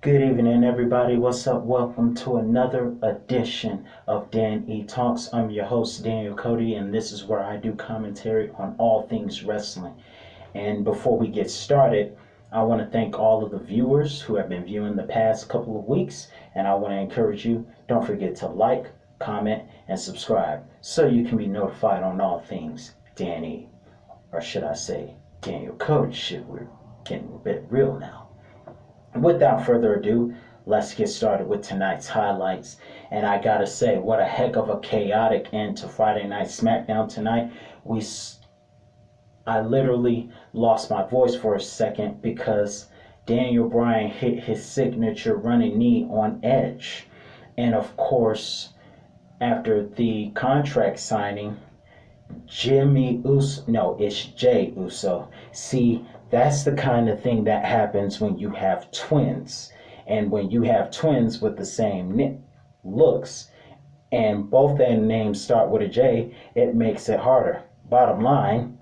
Good evening, everybody. What's up? Welcome to another edition of Dan E Talks. I'm your host, Daniel Cody, and this is where I do commentary on all things wrestling. And before we get started, I want to thank all of the viewers who have been viewing the past couple of weeks, and I want to encourage you, don't forget to like, comment, and subscribe so you can be notified on all things Danny, or should I say, Daniel Cody. Shit, we're getting a bit real now. Without further ado, let's get started with tonight's highlights. And I gotta say, what a heck of a chaotic end to Friday Night Smackdown tonight. I literally lost my voice for a second because Daniel Bryan hit his signature running knee on Edge. And of course, after the contract signing, it's Jay Uso. See, that's the kind of thing that happens when you have twins. And when you have twins with the same looks, and both their names start with a J, it makes it harder. Bottom line,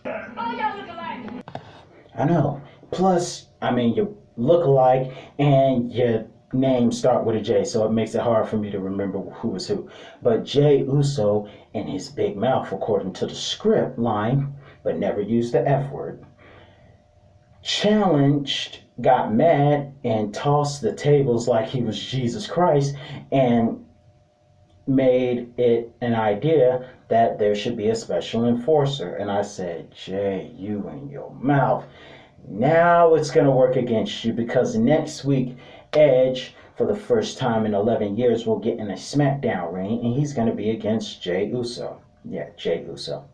I know. Plus, you look alike and your names start with a J, so it makes it hard for me to remember who is who. But Jay Uso, in his big mouth, according to the script line, but never used the F word, challenged, got mad, and tossed the tables like he was Jesus Christ, and made it an idea that there should be a special enforcer. And I said, Jay, you and your mouth. Now it's going to work against you, because next week, Edge, for the first time in 11 years, will get in a SmackDown ring, and he's going to be against Jay Uso. Yeah, Jay Uso.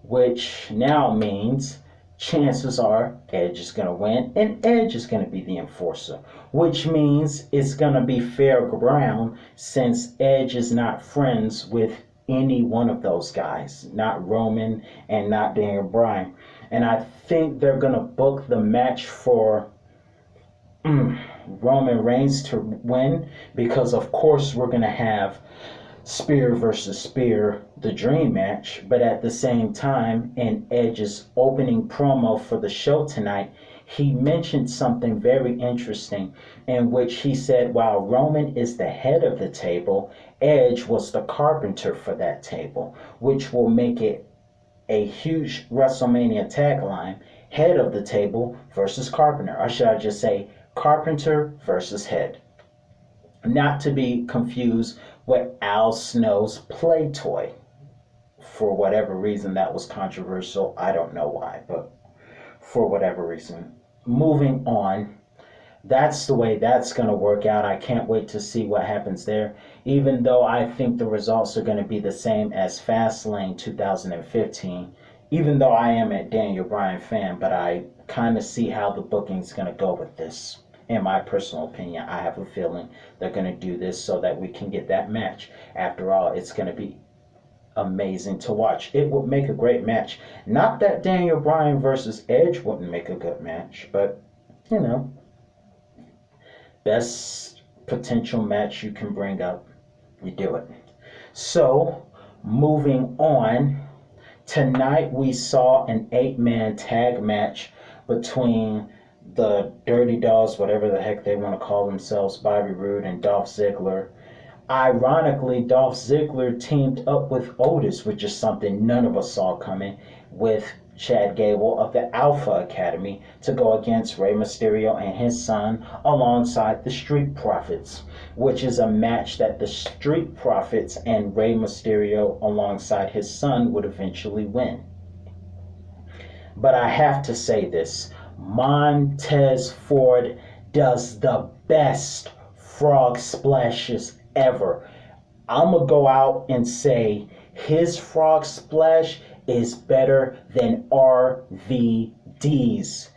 Which now means chances are Edge is going to win, and Edge is going to be the enforcer. Which means it's going to be fair ground, since Edge is not friends with any one of those guys. Not Roman and not Daniel Bryan. And I think they're going to book the match for Roman Reigns to win, because of course we're going to have Spear versus Spear, the dream match. But at the same time, in Edge's opening promo for the show tonight, he mentioned something very interesting, in which he said while Roman is the head of the table, Edge was the carpenter for that table, which will make it a huge WrestleMania tagline: head of the table versus carpenter. Or should I just say carpenter versus head? Not to be confused with Al Snow's play toy. For whatever reason, that was controversial. I don't know why, but for whatever reason. Moving on, that's the way that's going to work out. I can't wait to see what happens there, even though I think the results are going to be the same as Fastlane 2015. Even though I am a Daniel Bryan fan, but I kind of see how the booking's going to go with this. In my personal opinion, I have a feeling they're going to do this so that we can get that match. After all, it's going to be amazing to watch. It would make a great match. Not that Daniel Bryan versus Edge wouldn't make a good match, but, best potential match you can bring up, you do it. So, moving on, tonight we saw an 8-man tag match between the Dirty Dolls, whatever the heck they want to call themselves, Bobby Roode and Dolph Ziggler. Ironically, Dolph Ziggler teamed up with Otis, which is something none of us saw coming, with Chad Gable of the Alpha Academy to go against Rey Mysterio and his son alongside the Street Profits, which is a match that the Street Profits and Rey Mysterio alongside his son would eventually win. But I have to say this: Montez Ford does the best frog splashes ever. I'm going to go out and say his frog splash is better than RVD's.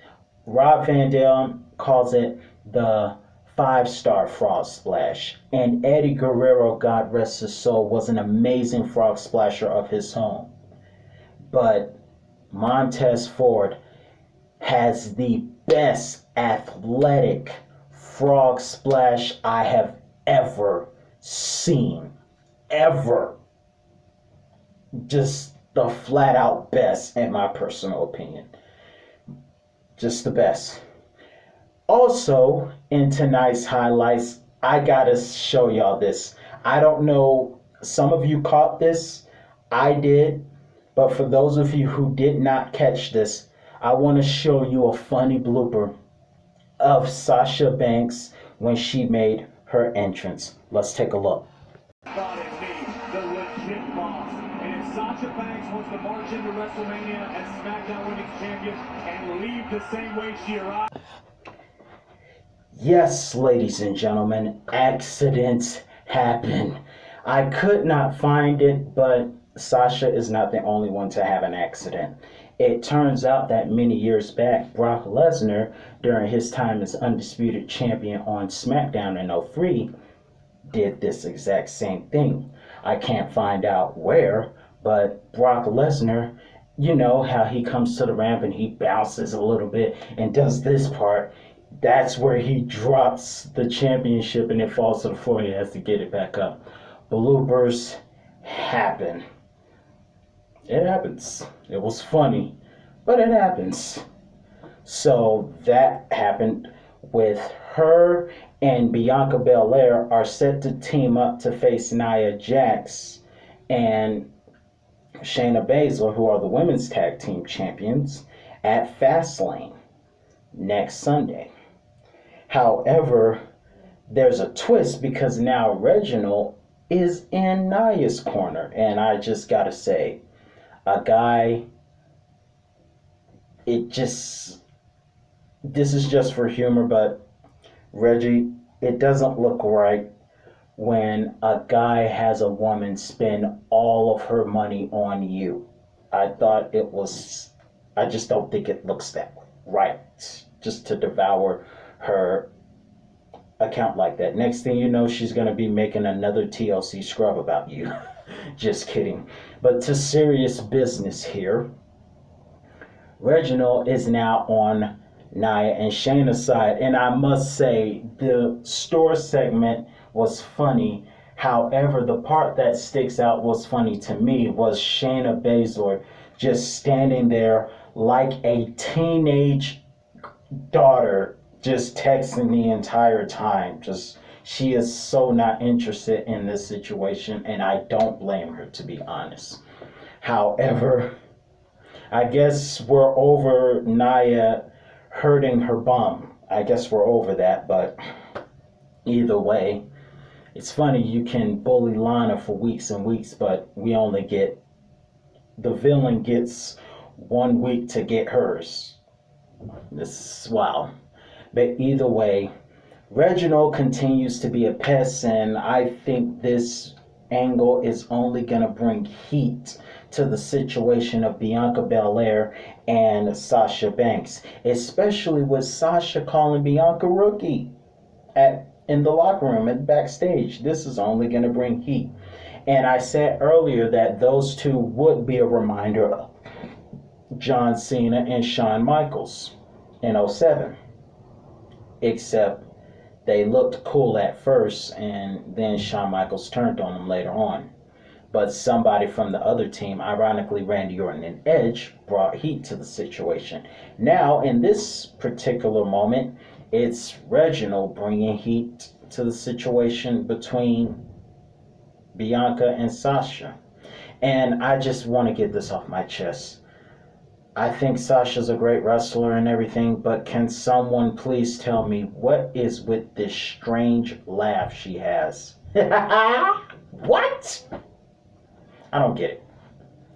Rob Van Dam calls it the 5-star frog splash. And Eddie Guerrero, God rest his soul, was an amazing frog splasher of his own. But Montez Ford has the best athletic frog splash I have ever seen. Ever. Just the flat out best, in my personal opinion. Just the best. Also, in tonight's highlights, I gotta show y'all this. I don't know, some of you caught this. I did. But for those of you who did not catch this, I want to show you a funny blooper of Sasha Banks when she made her entrance. Let's take a look. Thought in me, the legit boss. And if Sasha Banks wants to march into WrestleMania as SmackDown Women's Champion and leave the same way she arrived. Yes, ladies and gentlemen, accidents happen. I could not find it, but Sasha is not the only one to have an accident. It turns out that many years back, Brock Lesnar, during his time as Undisputed Champion on SmackDown in '03, did this exact same thing. I can't find out where, but Brock Lesnar, you know how he comes to the ramp and he bounces a little bit and does this part. That's where he drops the championship and it falls to the floor and he has to get it back up. Bloopers happen. It happens. It was funny, but it happens. So that happened with her, and Bianca Belair are set to team up to face Nia Jax and Shayna Baszler, who are the women's tag team champions, at Fastlane next Sunday. However, there's a twist because now Reginald is in Nia's corner, and I just gotta say, a guy, this is just for humor, but Reggie, it doesn't look right when a guy has a woman spend all of her money on you. I just don't think it looks that right, just to devour her account like that. Next thing you know, she's going to be making another TLC scrub about you. Just kidding. But to serious business here. Reginald is now on Nia and Shayna's side, and I must say the store segment was funny. However, the part that sticks out was funny to me was Shayna Baszler just standing there like a teenage daughter, just texting the entire time. Just, she is so not interested in this situation, and I don't blame her, to be honest. However, I guess we're over Nia hurting her bum. I guess we're over that, but either way, it's funny, you can bully Lana for weeks and weeks, but the villain gets 1 week to get hers. This is wow. But either way, Reginald continues to be a pest, and I think this angle is only going to bring heat to the situation of Bianca Belair and Sasha Banks, especially with Sasha calling Bianca rookie in the locker room and backstage. This is only going to bring heat. And I said earlier that those two would be a reminder of John Cena and Shawn Michaels in '07. Except they looked cool at first, and then Shawn Michaels turned on them later on. But somebody from the other team, ironically Randy Orton and Edge, brought heat to the situation. Now, in this particular moment, it's Reginald bringing heat to the situation between Bianca and Sasha. And I just want to get this off my chest. I think Sasha's a great wrestler and everything, but can someone please tell me what is with this strange laugh she has? What? I don't get it.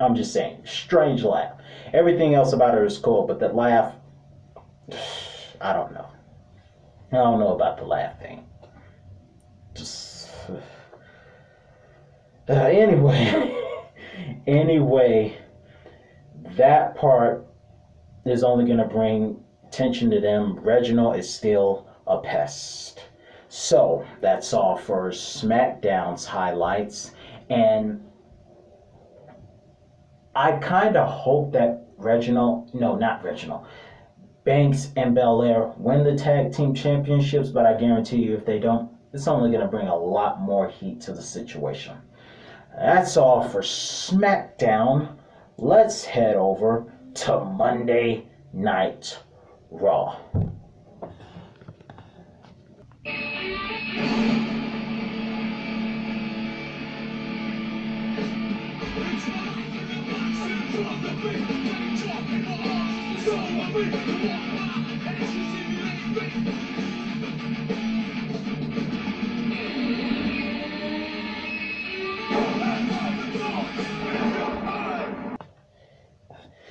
I'm just saying, strange laugh. Everything else about her is cool, but that laugh, I don't know. I don't know about the laugh thing. Just anyway, that part is only going to bring tension to them. Reginald is still a pest. So that's all for SmackDown's highlights, and I kind of hope that Banks and Belair win the tag team championships, but I guarantee you if they don't, it's only going to bring a lot more heat to the situation. That's all for SmackDown. Let's head over to Monday Night Raw.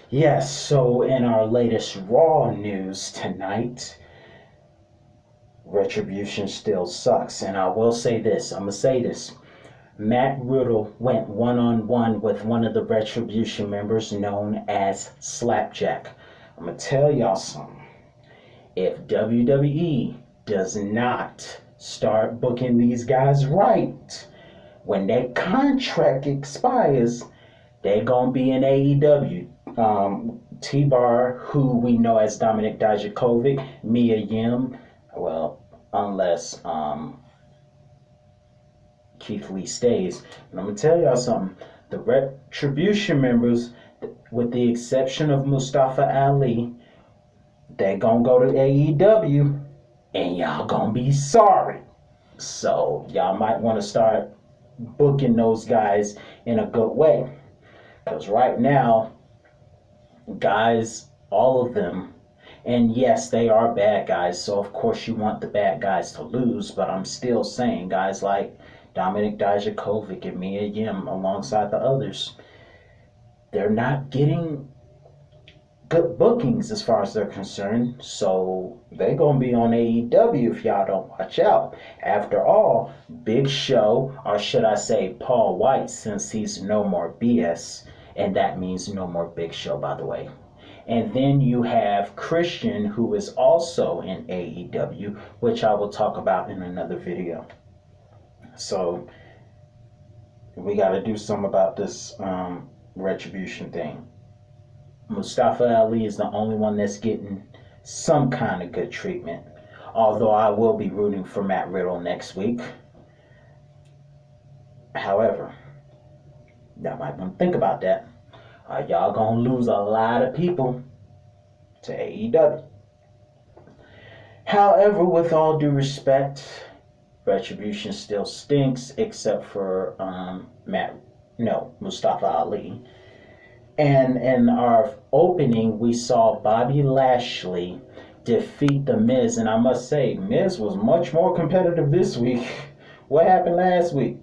Yes, so in our latest Raw news tonight, Retribution still sucks. And I will say this, I'm going to say this. Matt Riddle went one-on-one with one of the Retribution members known as Slapjack. I'm going to tell y'all something. If WWE does not start booking these guys right, when their contract expires, they're going to be in AEW. T-Bar, who we know as Dominic Dijakovic, Mia Yim, well, unless Keith Lee stays. And I'm going to tell y'all something. The Retribution members, with the exception of Mustafa Ali, they're going to go to AEW, and y'all going to be sorry. So y'all might want to start booking those guys in a good way. Because right now, guys, all of them, and yes, they are bad guys, so of course you want the bad guys to lose, but I'm still saying guys like Dominic Dijakovic and Mia Yim alongside the others, they're not getting good bookings as far as they're concerned, so they're going to be on AEW if y'all don't watch out. After all, Big Show, or should I say Paul White, since he's no more BS, and that means no more Big Show, by the way. And then you have Christian, who is also in AEW, which I will talk about in another video. So we got to do something about this Retribution thing. Mustafa Ali is the only one that's getting some kind of good treatment. Although I will be rooting for Matt Riddle next week. However, y'all might want to think about that. Y'all gonna lose a lot of people to AEW. However, with all due respect, Retribution still stinks, except for Mustafa Ali. And in our opening, we saw Bobby Lashley defeat The Miz, and I must say, Miz was much more competitive this week. What happened last week?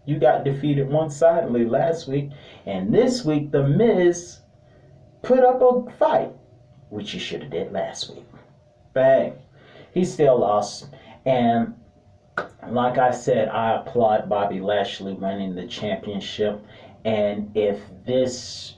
You got defeated one-sidedly last week, and this week The Miz put up a fight, which he should have did last week. But hey, he still lost, and like I said, I applaud Bobby Lashley winning the championship. And if this,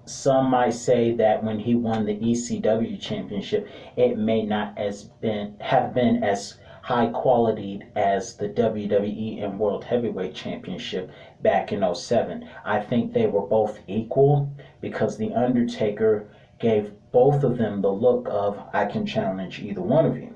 some might say that when he won the ECW championship, it may not have been as high quality as the WWE and World Heavyweight Championship back in 2007. I think they were both equal because The Undertaker gave both of them the look of, I can challenge either one of you.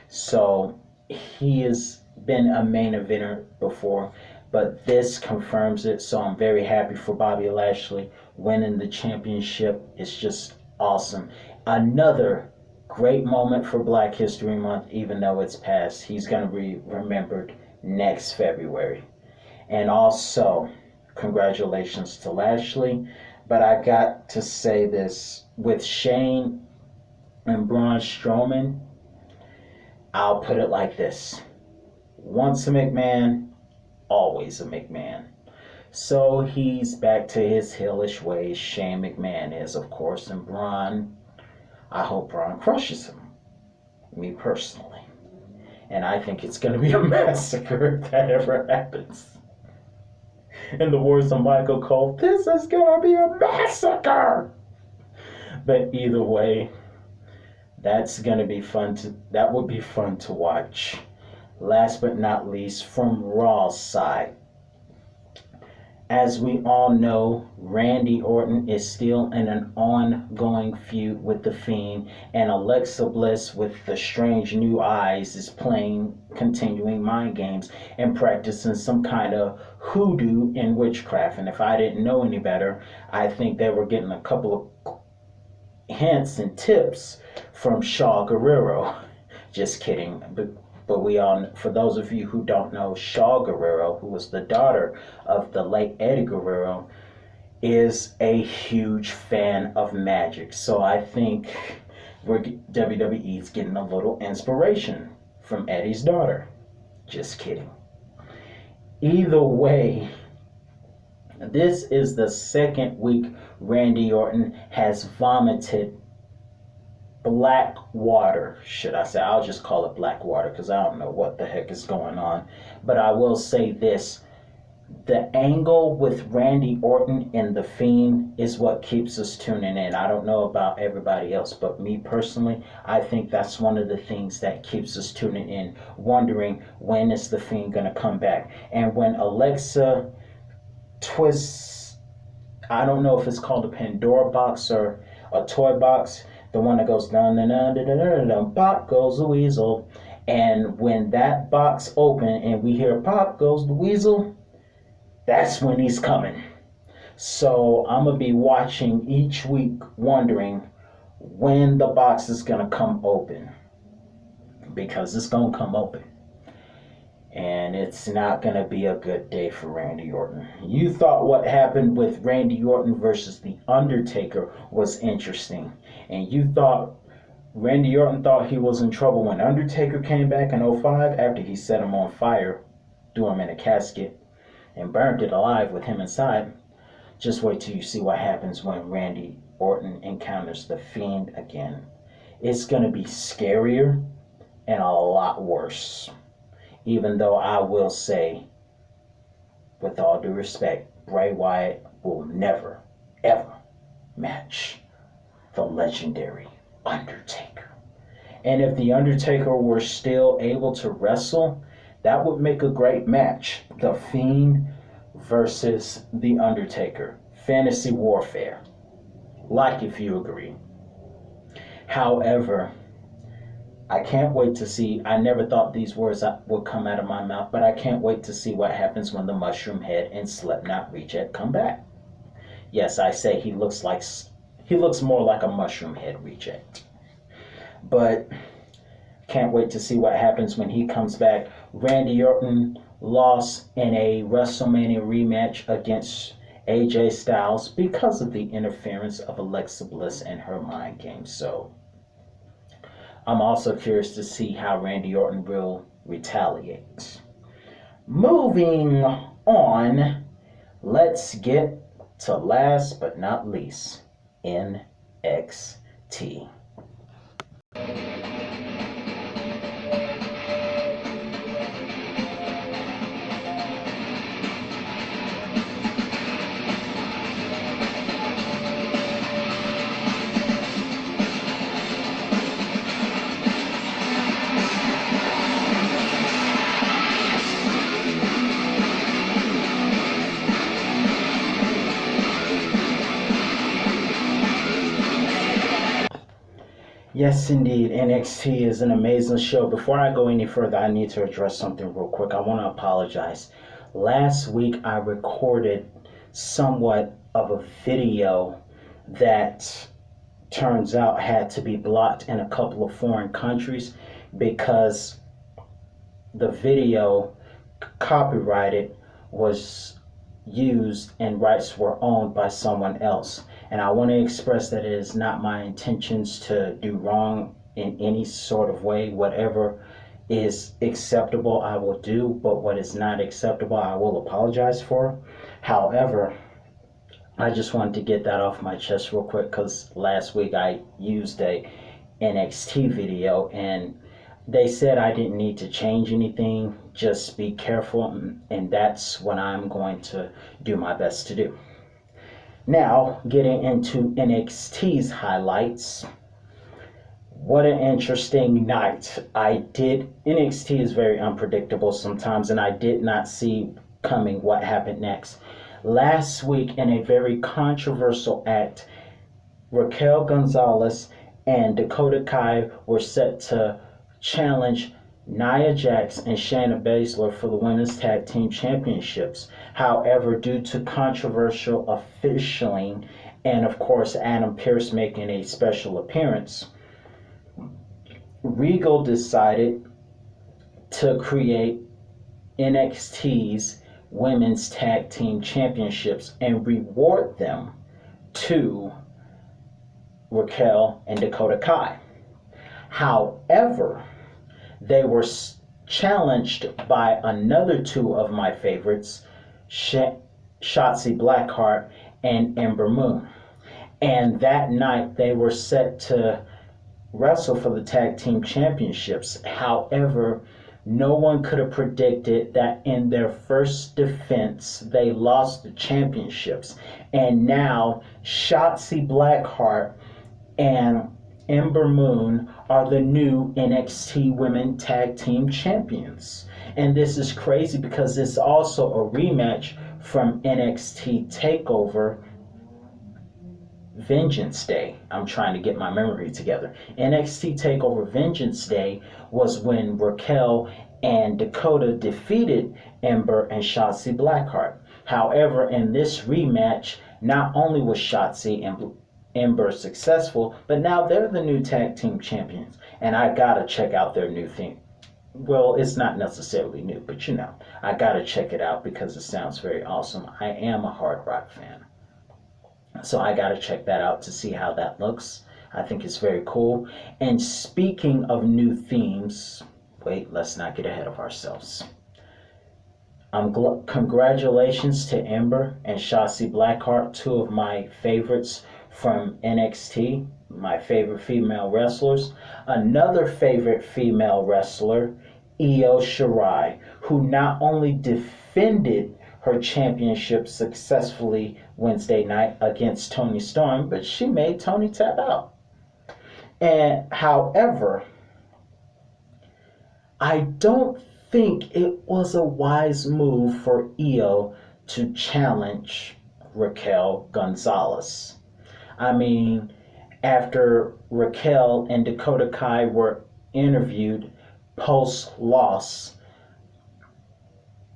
So he has been a main eventer before, but this confirms it. So I'm very happy for Bobby Lashley winning the championship. It's just awesome. Another great moment for Black History Month, even though it's past. He's going to be remembered next February. And also, congratulations to Lashley. But I got to say this, with Shane and Braun Strowman, I'll put it like this. Once a McMahon, always a McMahon. So he's back to his heelish ways. Shane McMahon is, of course, and Braun, I hope Braun crushes him. Me personally. And I think it's going to be a massacre if that ever happens. In the words of Michael Cole, this is going to be a massacre! But either way, that would be fun to watch. Last but not least, from Raw's side. As we all know, Randy Orton is still in an ongoing feud with The Fiend, and Alexa Bliss with the strange new eyes is continuing mind games and practicing some kind of hoodoo and witchcraft. And if I didn't know any better, I think they were getting a couple of hints and tips from Shaw Guerrero. Just kidding. But But we all, for those of you who don't know, Shaw Guerrero, who was the daughter of the late Eddie Guerrero, is a huge fan of Magic. So I think WWE's getting a little inspiration from Eddie's daughter. Just kidding. Either way, this is the second week Randy Orton has vomited black water, should I say. I'll just call it black water because I don't know what the heck is going on. But I will say this. The angle with Randy Orton and The Fiend is what keeps us tuning in. I don't know about everybody else, but me personally, I think that's one of the things that keeps us tuning in, wondering when is The Fiend going to come back. And when Alexa twists, I don't know if it's called a Pandora box or a toy box, the one that goes dun dun dun dun dun dun, pop goes the weasel. And when that box open and we hear pop goes the weasel, that's when he's coming. So I'm going to be watching each week, wondering when the box is going to come open. Because it's going to come open. And it's not going to be a good day for Randy Orton. You thought what happened with Randy Orton versus The Undertaker was interesting. And you thought Randy Orton thought he was in trouble when Undertaker came back in '05 after he set him on fire, threw him in a casket, and burned it alive with him inside. Just wait till you see what happens when Randy Orton encounters The Fiend again. It's going to be scarier and a lot worse. Even though I will say, with all due respect, Bray Wyatt will never, ever match the legendary Undertaker. And if the Undertaker were still able to wrestle, that would make a great match. The Fiend versus The Undertaker. Fantasy warfare. Like if you agree. However, I can't wait to see. I never thought these words would come out of my mouth, but I can't wait to see what happens when the Mushroom Head and Slipknot Reject come back. Yes, I say he looks more like a Mushroom Head reject. But can't wait to see what happens when he comes back. Randy Orton lost in a WrestleMania rematch against AJ Styles because of the interference of Alexa Bliss and her mind game. So I'm also curious to see how Randy Orton will retaliate. Moving on, let's get to last but not least, NXT. Yes, indeed. NXT is an amazing show. Before I go any further, I need to address something real quick. I want to apologize. Last week, I recorded somewhat of a video that turns out had to be blocked in a couple of foreign countries because the video copyrighted was used and rights were owned by someone else. And I want to express that it is not my intentions to do wrong in any sort of way. Whatever is acceptable, I will do, but what is not acceptable, I will apologize for. However, I just wanted to get that off my chest real quick because last week I used a NXT video and they said I didn't need to change anything, just be careful, and that's what I'm going to do my best to do. Now, getting into NXT's highlights. What an interesting night. NXT is very unpredictable sometimes, and I did not see coming what happened next. Last week, in a very controversial act, Raquel Gonzalez and Dakota Kai were set to challenge Nia Jax and Shayna Baszler for the Women's Tag Team Championships. However, due to controversial officialing and, of course, Adam Pearce making a special appearance, Regal decided to create NXT's Women's Tag Team Championships and reward them to Raquel and Dakota Kai. However, they were challenged by another two of my favorites, Shotzi Blackheart and Ember Moon. And that night they were set to wrestle for the tag team championships. However, no one could have predicted that in their first defense they lost the championships. And now Shotzi Blackheart and Ember Moon are the new NXT Women Tag Team Champions. And this is crazy because it's also a rematch from NXT TakeOver Vengeance Day. I'm trying to get my memory together. NXT TakeOver Vengeance Day was when Raquel and Dakota defeated Ember and Shotzi Blackheart. However, in this rematch, not only was Shotzi and Ember successful, but now they're the new tag team champions. And I gotta check out their new theme. Well, it's not necessarily new, but you know, I gotta check it out because it sounds very awesome. I am a hard rock fan. So I got to check that out to see how that looks. I think it's very cool. And speaking of new themes, wait, let's not get ahead of ourselves. Congratulations to Ember and Shotzi Blackheart, two of my favorites from NXT, my favorite female wrestlers. Another favorite female wrestler, Io Shirai, who not only defended her championship successfully Wednesday night against Toni Storm, but she made Toni tap out. And however, I don't think it was a wise move for Io to challenge Raquel Gonzalez. I mean, after Raquel and Dakota Kai were interviewed post-loss,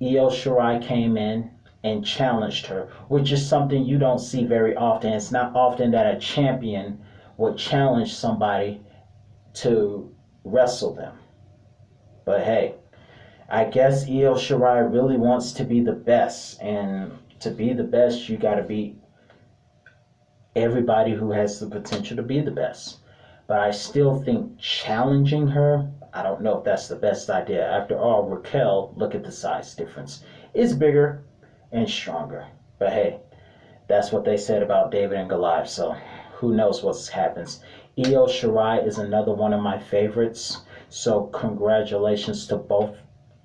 Io Shirai came in and challenged her, which is something you don't see very often. It's not often that a champion would challenge somebody to wrestle them. But hey, I guess Io Shirai really wants to be the best, and to be the best, you got to beat everybody who has the potential to be the best. But I still think challenging her, I don't know if that's the best idea. After all, Raquel, look at the size difference, is bigger and stronger. But hey, that's what they said about David and Goliath, so who knows what happens. Io Shirai is another one of my favorites, so congratulations to both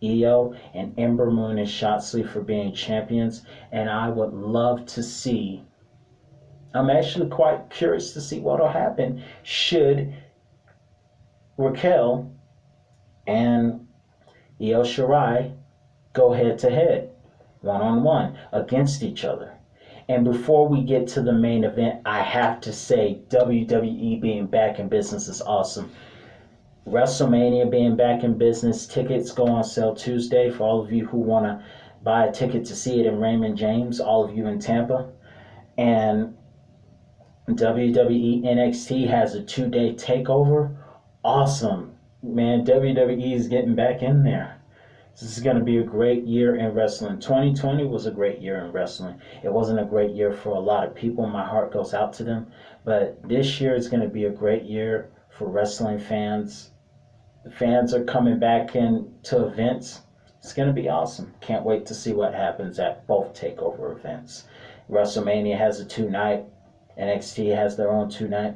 Io and Ember Moon and Shotzi for being champions. And I would love to see, I'm actually quite curious to see what will happen should Raquel and Io Shirai go head to head, one-on-one, against each other. And before we get to the main event, I have to say WWE being back in business is awesome. WrestleMania being back in business, tickets go on sale Tuesday for all of you who want to buy a ticket to see it in Raymond James, all of you in Tampa. And WWE NXT has a 2-day takeover. Awesome. Man, WWE is getting back in there. This is going to be a great year in wrestling. 2020 was a great year in wrestling. It wasn't a great year for a lot of people. My heart goes out to them. But this year is going to be a great year for wrestling fans. The fans are coming back into events. It's going to be awesome. Can't wait to see what happens at both takeover events. WrestleMania has a 2-night. NXT has their own 2-night.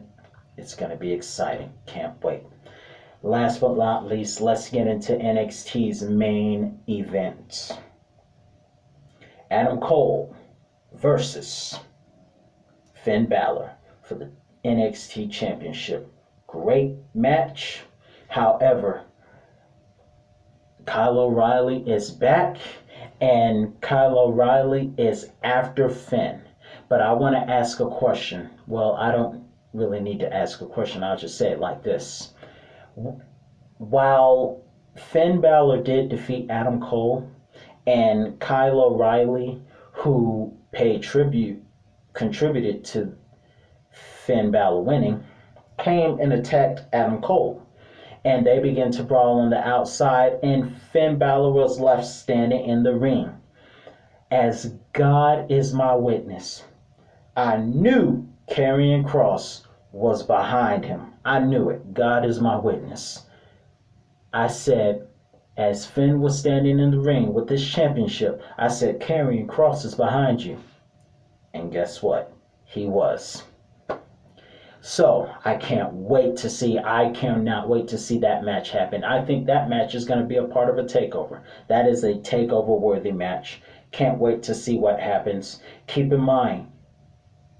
It's going to be exciting. Can't wait. Last but not least, let's get into NXT's main event. Adam Cole versus Finn Balor for the NXT Championship. Great match. However, Kyle O'Reilly is back, and Kyle O'Reilly is after Finn. But I want to ask a question. Well, I don't really need to ask a question. I'll just say it like this. While Finn Balor did defeat Adam Cole, and Kyle O'Reilly, who paid tribute, contributed to Finn Balor winning, came and attacked Adam Cole. and they began to brawl on the outside, and Finn Balor was left standing in the ring. As God is my witness, I knew Karrion Kross was behind him. I knew it. God is my witness. I said, as Finn was standing in the ring with this championship, I said, Karrion Kross is behind you. And guess what? He was. So I cannot wait to see that match happen. I think that match is going to be a part of a takeover. That is a takeover worthy match. Can't wait to see what happens. Keep in mind,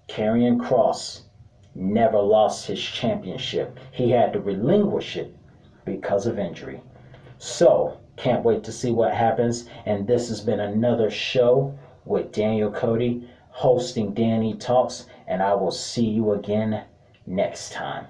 Karrion Kross never lost his championship. He had to relinquish it because of injury. So, can't wait to see what happens. And this has been another show with Daniel Cody hosting Danny Talks. And I will see you again next time.